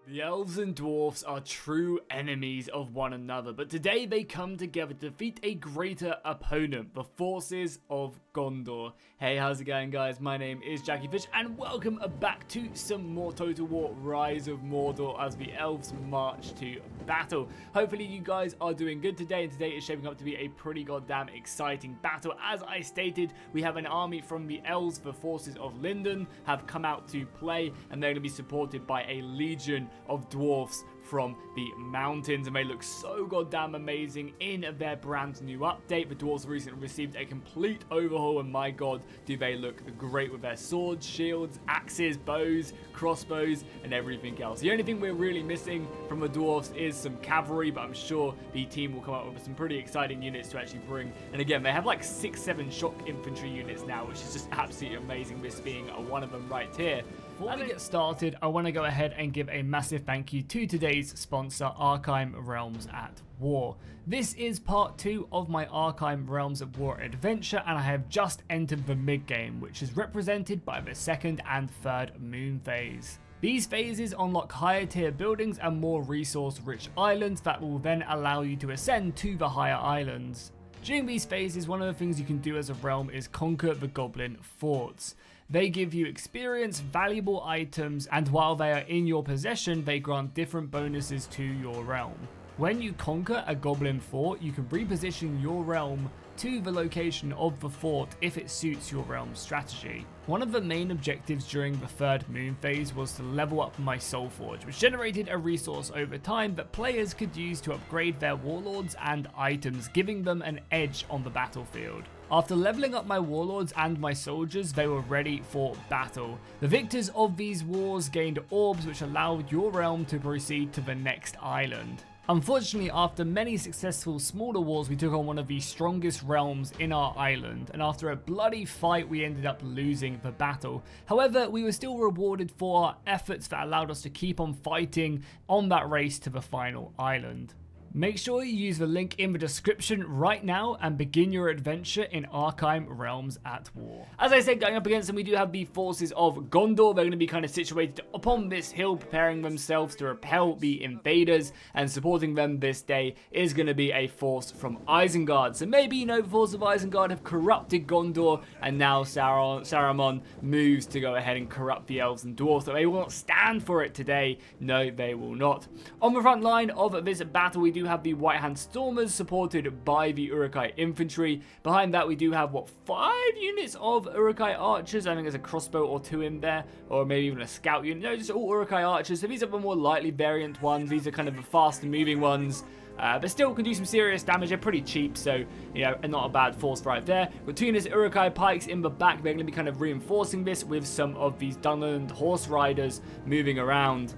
The Elves and Dwarfs are true enemies of one another, but today they come together to defeat a greater opponent, the forces of Gondor. Hey, how's it going, guys? My name is Jackie Fish, and welcome back to some more Total War Rise of Mordor as the Elves march to battle. Hopefully you guys are doing good today, and today is shaping up to be a pretty goddamn exciting battle. As I stated, we have an army from the Elves, the forces of Lindon, have come out to play, and they're going to be supported by a legion of dwarfs from the mountains, and they look so goddamn amazing in their brand new update. The dwarves recently received a complete overhaul, and my god, do they look great with their swords, shields, axes, bows, crossbows, and everything else. The only thing we're really missing from the dwarves is some cavalry, but I'm sure the team will come up with some pretty exciting units to actually bring. And again, they have like 6-7 shock infantry units now, which is just absolutely amazing, this being one of them right here. Before we get started, I want to go ahead and give a massive thank you to today's sponsor, Arkham Realms at War. This is part 2 of my Arkham Realms at War adventure, and I have just entered the mid-game, which is represented by the 2nd and 3rd moon phase. These phases unlock higher tier buildings and more resource rich islands that will then allow you to ascend to the higher islands. During these phases, one of the things you can do as a realm is conquer the goblin forts. They give you experience, valuable items, and while they are in your possession, they grant different bonuses to your realm. When you conquer a goblin fort, you can reposition your realm to the location of the fort if it suits your realm's strategy. One of the main objectives during the 3rd moon phase was to level up my Soul Forge, which generated a resource over time that players could use to upgrade their warlords and items, giving them an edge on the battlefield. After leveling up my warlords and my soldiers, they were ready for battle. The victors of these wars gained orbs which allowed your realm to proceed to the next island. Unfortunately, after many successful smaller wars, we took on one of the strongest realms in our island, and after a bloody fight, we ended up losing the battle. However, we were still rewarded for our efforts that allowed us to keep on fighting on that race to the final island. Make sure you use the link in the description right now and begin your adventure in Arkham Realms at War. As I said, going up against them, we do have the forces of Gondor. They're going to be kind of situated upon this hill, preparing themselves to repel the invaders, and supporting them this day is going to be a force from Isengard. So maybe, the forces of Isengard have corrupted Gondor, and now Saruman moves to go ahead and corrupt the elves and dwarves. So they will not stand for it today. No, they will not. On the front line of this battle, we do have the White Hand Stormers supported by the Uruk-hai infantry. Behind that, we do have 5 units of Uruk-hai archers. I think there's a crossbow or 2 in there, or maybe even a scout unit. No, just all Uruk-hai archers. So these are the more lightly variant ones. These are kind of the faster moving ones. But still can do some serious damage. They're pretty cheap, so, and not a bad force right there. Ratuna's Uruk-hai pikes in the back. They're going to be kind of reinforcing this with some of these Dunland horse riders moving around.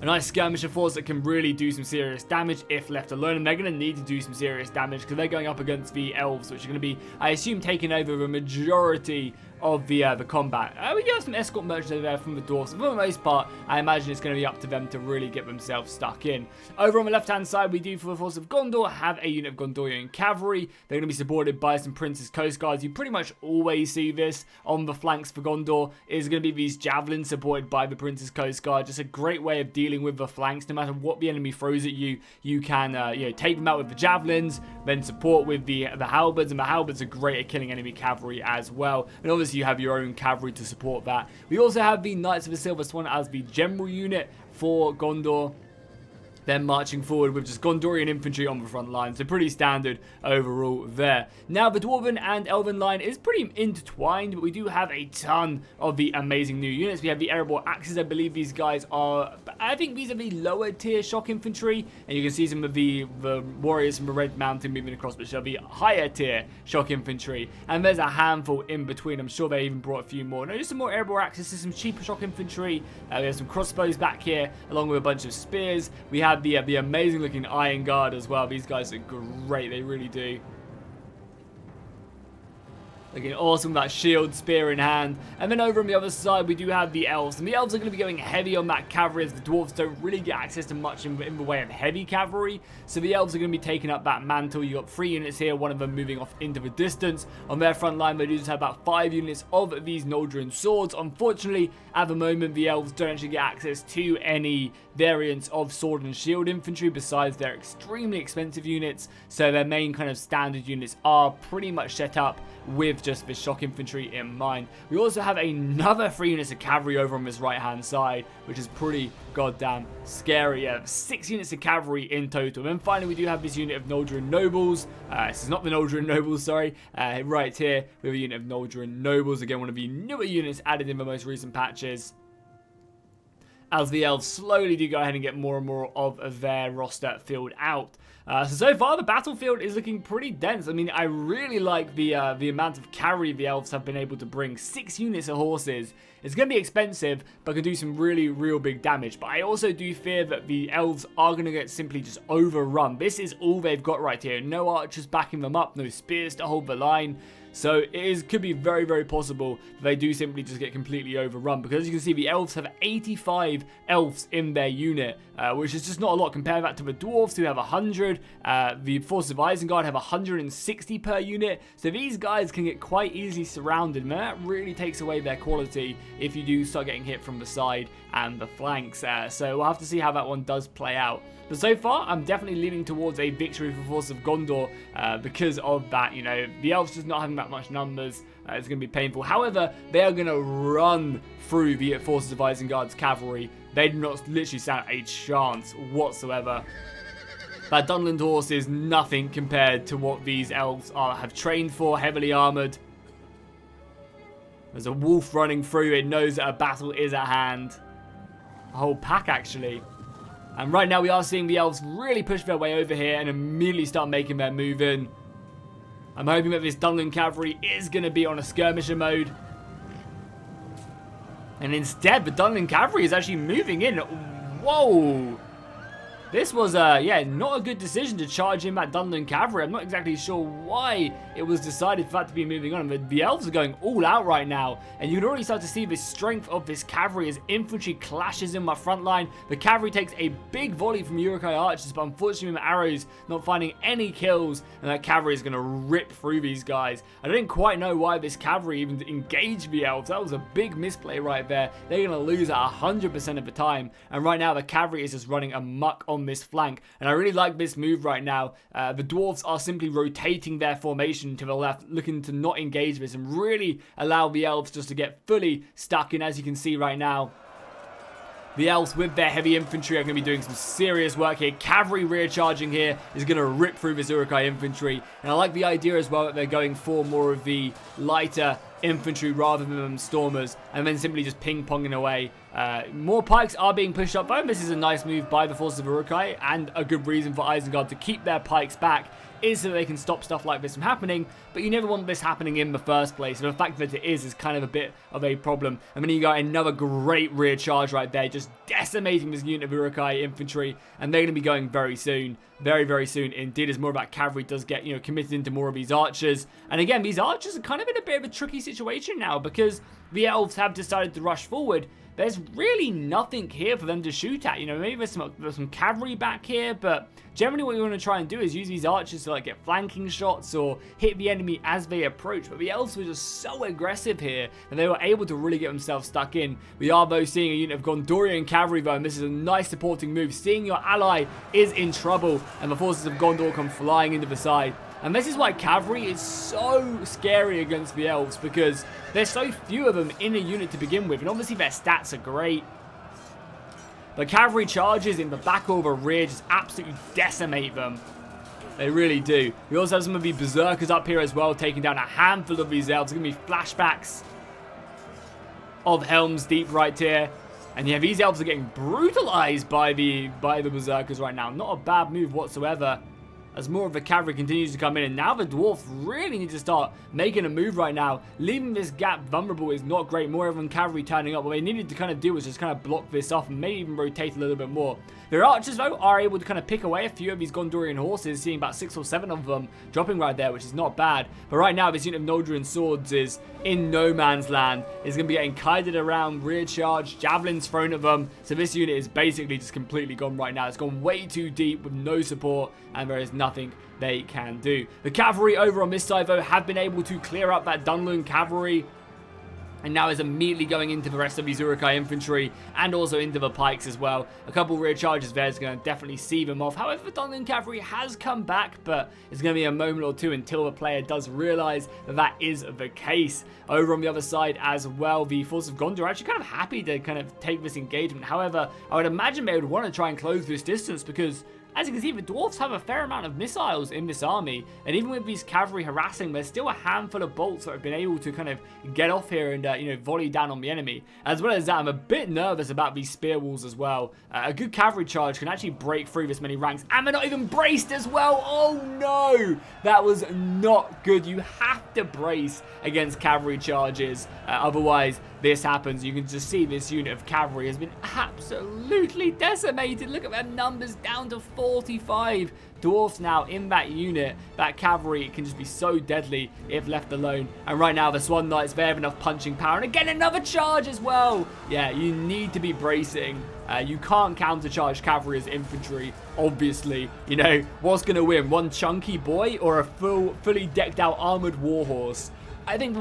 A nice skirmisher force that can really do some serious damage if left alone, and they're going to need to do some serious damage because they're going up against the elves, which are going to be, I assume, taking over the majority of the combat. We do have some escort merchants over there from the dwarves. For the most part, I imagine it's going to be up to them to really get themselves stuck in. Over on the left-hand side, we do, for the force of Gondor, have a unit of Gondorian cavalry. They're going to be supported by some Prince's Coast Guards. You pretty much always see this on the flanks for Gondor. Is going to be these javelins supported by the Prince's Coast Guard. Just a great way of dealing with the flanks. No matter what the enemy throws at you, you can take them out with the javelins, then support with the halberds, and the halberds are great at killing enemy cavalry as well. And obviously you have your own cavalry to support that. We also have the Knights of the Silver Swan as the general unit for Gondor. They're marching forward with just Gondorian infantry on the front line, so pretty standard overall there. Now, the Dwarven and Elven line is pretty intertwined, but we do have a ton of the amazing new units. We have the Erebor Axes. I believe these guys are, I think these are the lower tier shock infantry, and you can see some of the warriors from the Red Mountain moving across, which are the higher tier shock infantry, and there's a handful in between. I'm sure they even brought a few more. No, just some more Erebor Axes, some cheaper shock infantry. We have some crossbows back here, along with a bunch of spears. We have the amazing looking Iron Guard as well. These guys are great, they really do. Looking awesome with that shield, spear in hand. And then over on the other side, we do have the Elves. And the Elves are going to be going heavy on that cavalry, as the Dwarves don't really get access to much in the way of heavy cavalry. So the Elves are going to be taking up that mantle. You got 3 units here, one of them moving off into the distance. On their front line, they do just have about 5 units of these Noldrin swords. Unfortunately, at the moment, the Elves don't actually get access to any variants of sword and shield infantry besides their extremely expensive units. So their main kind of standard units are pretty much set up with just the shock infantry in mind. We also have another 3 units of cavalry over on this right hand side, which is pretty goddamn scary. Yeah, 6 units of cavalry in total. And finally, we do have this unit of Noldrin nobles. This is not the Noldrin nobles, sorry. Right here, we have a unit of Noldrin nobles. Again, one of the newer units added in the most recent patches, as the Elves slowly do go ahead and get more and more of their roster filled out. So far, the battlefield is looking pretty dense. I mean, I really like the amount of cavalry the Elves have been able to bring. 6 units of horses. It's going to be expensive, but can do some really, real big damage. But I also do fear that the Elves are going to get simply just overrun. This is all they've got right here. No archers backing them up, no spears to hold the line. So it could be very, very possible that they do simply just get completely overrun. Because as you can see, the Elves have 85 Elves in their unit, which is just not a lot. Compare that to the Dwarves, who have 100. The Forces of Isengard have 160 per unit. So these guys can get quite easily surrounded. And that really takes away their quality if you do start getting hit from the side and the flanks. So we'll have to see how that one does play out. But so far, I'm definitely leaning towards a victory for Forces of Gondor because of that. You know, the Elves just not having that much numbers. It's going to be painful. However, they are going to run through the Forces of Isengard's cavalry. They do not literally stand a chance whatsoever. That Dunland horse is nothing compared to what these Elves have trained for, heavily armoured. There's a wolf running through. It knows that a battle is at hand. A whole pack, actually. And right now we are seeing the Elves really push their way over here and immediately start making their move in. I'm hoping that this Dunland cavalry is going to be on a skirmisher mode. And instead, the Dunland cavalry is actually moving in. Whoa! This was, yeah, not a good decision to charge in that Dunland cavalry. I'm not exactly sure why it was decided for that to be moving on. But the Elves are going all out right now. And you can already start to see the strength of this cavalry as infantry clashes in my front line. The cavalry takes a big volley from Uruk-hai archers, but unfortunately with arrows not finding any kills. And that cavalry is going to rip through these guys. I didn't quite know why this cavalry even engaged the Elves. That was a big misplay right there. They're going to lose at 100% of the time. And right now the cavalry is just running amok on this flank, and I really like this move right now. The Dwarves are simply rotating their formation to the left, looking to not engage this and really allow the Elves just to get fully stuck in. As you can see right now, the Elves with their heavy infantry are going to be doing some serious work here. Cavalry rear charging here is going to rip through this Uruk-hai infantry, and I like the idea as well that they're going for more of the lighter infantry rather than stormers, and then simply just ping-ponging away. More pikes are being pushed up, though. This is a nice move by the Forces of Uruk-hai, and a good reason for Isengard to keep their pikes back is so they can stop stuff like this from happening, but you never want this happening in the first place, and the fact that it is kind of a bit of a problem. And then you got another great rear charge right there, just decimating this unit of Uruk-hai infantry, and they're going to be going very soon. Very, very soon indeed, as more of that cavalry does get, you know, committed into more of these archers. And again, these archers are kind of in a bit of a tricky situation now, because the Elves have decided to rush forward. There's really nothing here for them to shoot at. You know, maybe there's some cavalry back here, but generally what you want to try and do is use these archers to like get flanking shots or hit the enemy as they approach. But the Elves were just so aggressive here that they were able to really get themselves stuck in. We are though seeing a unit of Gondorian cavalry though, and this is a nice supporting move. Seeing your ally is in trouble, and the Forces of Gondor come flying into the side. And this is why cavalry is so scary against the Elves, because there's so few of them in a unit to begin with, and obviously their stats are great. The cavalry charges in the back or the rear just absolutely decimate them. They really do. We also have some of the berserkers up here as well, taking down a handful of these Elves. There's going to be flashbacks of Helm's Deep right here. And yeah, these Elves are getting brutalized by the berserkers right now. Not a bad move whatsoever. as more of the cavalry continues to come in. And now the dwarfs really need to start making a move right now. Leaving this gap vulnerable is not great. More of them cavalry turning up. What they needed to kind of do was just kind of block this off and maybe even rotate a little bit more. Their archers, though, are able to kind of pick away a few of these Gondorian horses, seeing about 6 or 7 of them dropping right there, which is not bad. But right now, this unit of Noldrian swords is in no man's land. It's going to be getting kited around, rear charge, javelins thrown at them. So this unit is basically just completely gone right now. It's gone way too deep with no support, and there is nothing they can do. The cavalry over on this side, though, have been able to clear up that Dunlun cavalry, and now is immediately going into the rest of these Uruk-hai infantry and also into the pikes as well. A couple rear charges there is going to definitely see them off. However, the Dunlun cavalry has come back, but it's going to be a moment or two until the player does realize that that is the case. Over on the other side as well, the force of Gondor are actually kind of happy to kind of take this engagement. However, I would imagine they would want to try and close this distance because, as you can see, the dwarfs have a fair amount of missiles in this army, and even with these cavalry harassing, there's still a handful of bolts that have been able to kind of get off here and, volley down on the enemy. As well as that, I'm a bit nervous about these spear walls as well. A good cavalry charge can actually break through this many ranks, and they're not even braced as well. Oh no, that was not good. You have to brace against cavalry charges, otherwise this happens. You can just see this unit of cavalry has been absolutely decimated. Look at their numbers down to 45 dwarfs now in that unit. That cavalry can just be so deadly if left alone. And right now the Swan Knights, they have enough punching power. And again, another charge as well. Yeah, you need to be bracing. You can't countercharge cavalry as infantry, obviously. What's going to win? One chunky boy or a fully decked out armored warhorse? I think,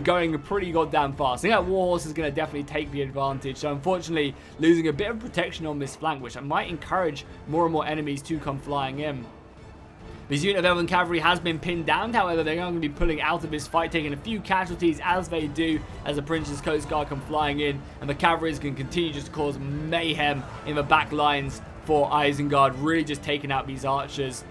going pretty goddamn fast. I think that warhorse is going to definitely take the advantage. So, unfortunately, losing a bit of protection on this flank, which might encourage more and more enemies to come flying in. This unit of Elven cavalry has been pinned down. However, they're going to be pulling out of this fight, taking a few casualties as they do, as the Prince's Coast Guard come flying in. And the cavalry can continue just to cause mayhem in the back lines for Isengard, really just taking out these archers,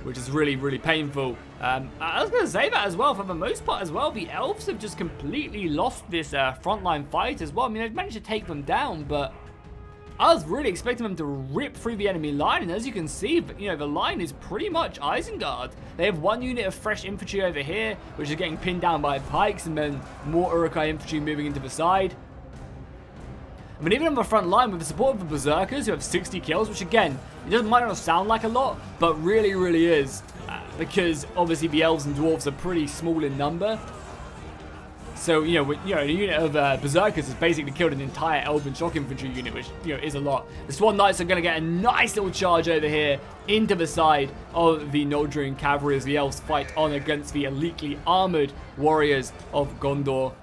which is really, really painful. I was going to say that as well, for the most part as well, the Elves have just completely lost this frontline fight as well. I mean, they've managed to take them down, but I was really expecting them to rip through the enemy line, and as you can see, the line is pretty much Isengard. They have one unit of fresh infantry over here, which is getting pinned down by pikes, and then more Uruk-hai infantry moving into the side. I mean, even on the front line, with the support of the Berserkers, who have 60 kills, which again, it might not sound like a lot, but really, really is. Because obviously the Elves and Dwarves are pretty small in number. So, a unit of Berserkers has basically killed an entire Elven shock infantry unit, which, is a lot. The Swan Knights are going to get a nice little charge over here into the side of the Noldrian cavalry as the Elves fight on against the elitely armored warriors of Gondor,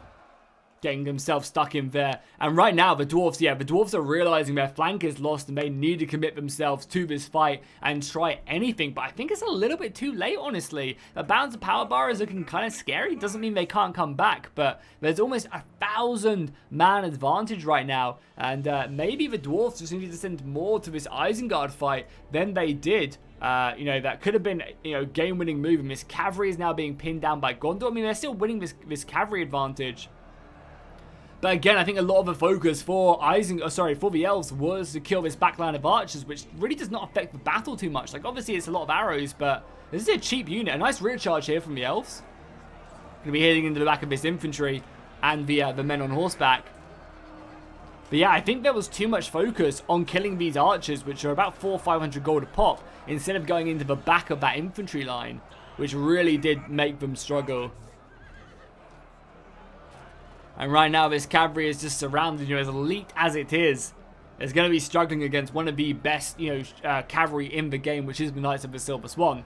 getting themselves stuck in there. And right now, the Dwarves are realizing their flank is lost and they need to commit themselves to this fight and try anything. But I think it's a little bit too late, honestly. The balance of power bar is looking kind of scary. Doesn't mean they can't come back, but there's almost 1,000-man advantage right now. And maybe the Dwarves just need to send more to this Isengard fight than they did. That could have been, game-winning move. And this cavalry is now being pinned down by Gondor. I mean, they're still winning this cavalry advantage. But again, I think a lot of the focus for the Elves was to kill this backline of archers, which really does not affect the battle too much. Like, obviously, it's a lot of arrows, but this is a cheap unit. A nice rear charge here from the Elves. Going to be hitting into the back of this infantry and the men on horseback. But yeah, I think there was too much focus on killing these archers, which are about 400 or 500 gold a pop, instead of going into the back of that infantry line, which really did make them struggle. And right now, this cavalry is just surrounded, as elite as it is. It's going to be struggling against one of the best, cavalry in the game, which is the Knights of the Silver Swan.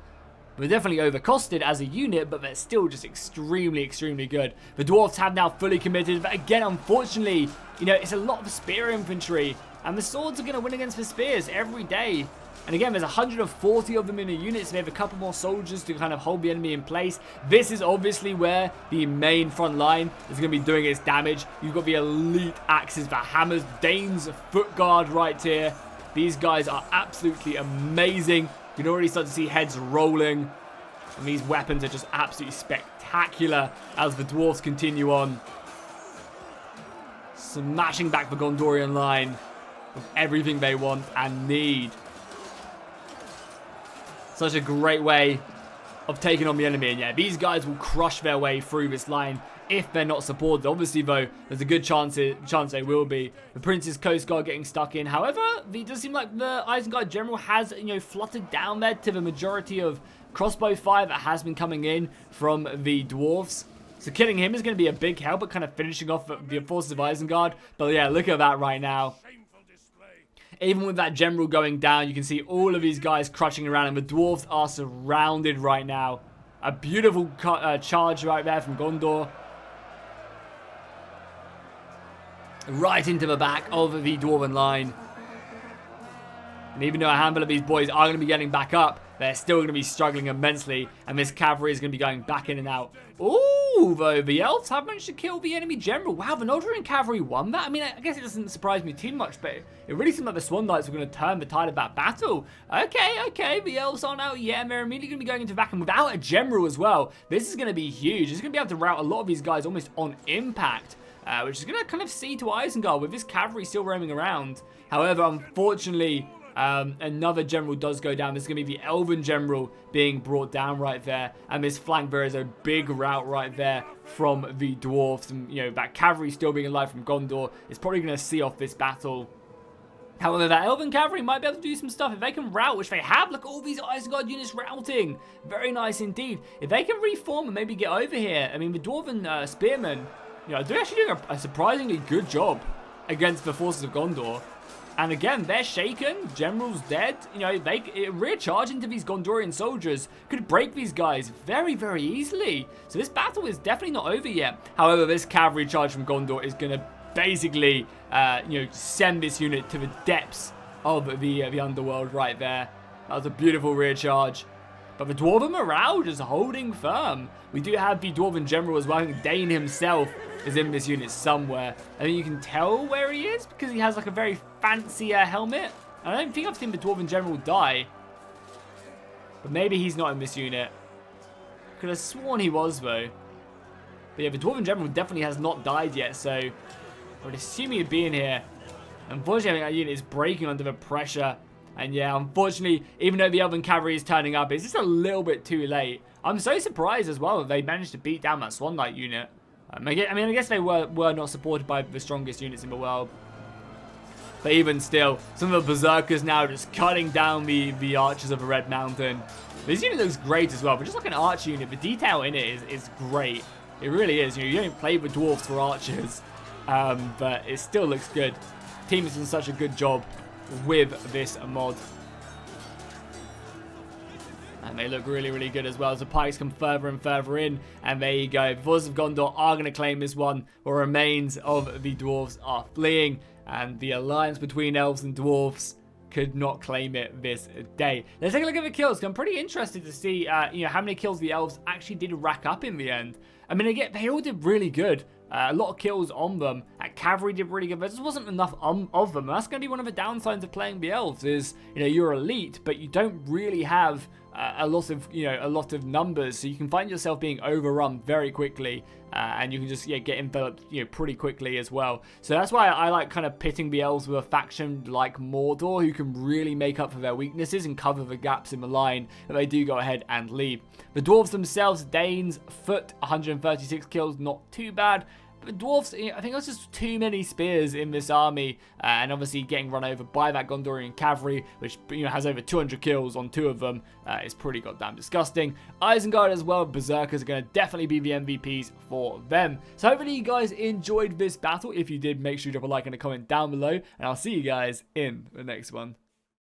They're definitely overcosted as a unit, but they're still just extremely, extremely good. The Dwarves have now fully committed, but again, unfortunately, it's a lot of spear infantry. And the swords are going to win against the spears every day. And again, there's 140 of them in a unit, so they have a couple more soldiers to kind of hold the enemy in place. This is obviously where the main front line is going to be doing its damage. You've got the elite axes, the hammers, Dane's foot guard right here. These guys are absolutely amazing. You can already start to see heads rolling. And these weapons are just absolutely spectacular as the Dwarves continue on, smashing back the Gondorian line with everything they want and need. Such a great way of taking on the enemy. And yeah, these guys will crush their way through this line if they're not supported. Obviously, though, there's a good chance they will be. The Prince's Coast Guard getting stuck in. However, it does seem like the Isengard General has, fluttered down there to the majority of crossbow fire that has been coming in from the Dwarves. So killing him is going to be a big help at kind of finishing off the forces of Isengard. But yeah, look at that right now. Even with that general going down, you can see all of these guys crushing around, and the Dwarves are surrounded right now. A beautiful charge right there from Gondor. Right into the back of the Dwarven line. And even though a handful of these boys are going to be getting back up, they're still going to be struggling immensely. And this cavalry is going to be going back in and out. Ooh, though, the Elves have managed to kill the enemy general. Wow, the Nordorian cavalry won that? I mean, I guess it doesn't surprise me too much, but it really seemed like the Swan Knights were going to turn the tide of that battle. Okay, the Elves aren't out yet, and they're immediately going to be going into back, and without a general as well. This is going to be huge. It's going to be able to rout a lot of these guys almost on impact. Which is going to kind of see to Isengard with this cavalry still roaming around. However, unfortunately, another general does go down. This is going to be the Elven general being brought down right there. And this flank, there is a big rout right there from the Dwarves. And, that cavalry still being alive from Gondor is probably going to see off this battle. However, that Elven cavalry might be able to do some stuff. If they can rout, which they have, look at all these Isengard units routing. Very nice indeed. If they can reform and maybe get over here. I mean, the Dwarven spearmen, they're actually doing a surprisingly good job against the forces of Gondor. And again, they're shaken. General's dead. They rear charge into these Gondorian soldiers could break these guys very, very easily. So this battle is definitely not over yet. However, this cavalry charge from Gondor is going to basically, send this unit to the depths of the underworld right there. That was a beautiful rear charge. But the Dwarven morale is holding firm. We do have the Dwarven general as well. I think Dane himself is in this unit somewhere. I think you can tell where he is because he has like a very fancy helmet. I don't think I've seen the Dwarven general die. But maybe he's not in this unit. Could have sworn he was though. But yeah, the Dwarven general definitely has not died yet. So I would assume he'd be in here. Unfortunately, I think that unit is breaking under the pressure. And yeah, unfortunately, even though the Elven cavalry is turning up, it's just a little bit too late. I'm so surprised as well that they managed to beat down that Swan Knight unit. I guess they were not supported by the strongest units in the world. But even still, some of the Berserkers now just cutting down the archers of the Red Mountain. This unit looks great as well, but just like an archer unit, the detail in it is great. It really is. You don't play with dwarves for archers, but it still looks good. The team has done such a good job with this mod. And they look really, really good as well as the pikes come further and further in. And there you go. The forces of Gondor are going to claim this one. What remains of the Dwarves are fleeing. And the alliance between Elves and Dwarves could not claim it this day. Let's take a look at the kills. I'm pretty interested to see how many kills the Elves actually did rack up in the end. I mean, again, they all did really good. A lot of kills on them. Cavalry did really good, but there just wasn't enough of them. And that's going to be one of the downsides of playing the Elves is, you're elite, but you don't really have a lot of numbers, so you can find yourself being overrun very quickly, and you can just get enveloped pretty quickly as well. So that's why I like kind of pitting the Elves with a faction like Mordor, who can really make up for their weaknesses and cover the gaps in the line that they do go ahead and leave. The Dwarves themselves, Danes, Foot, 136 kills, not too bad. But Dwarves, I think there's just too many spears in this army, and obviously getting run over by that Gondorian cavalry, which has over 200 kills on 2 of them, is pretty goddamn disgusting. Isengard as well, Berserkers are going to definitely be the MVPs for them. So hopefully you guys enjoyed this battle. If you did, make sure you drop a like and a comment down below, and I'll see you guys in the next one.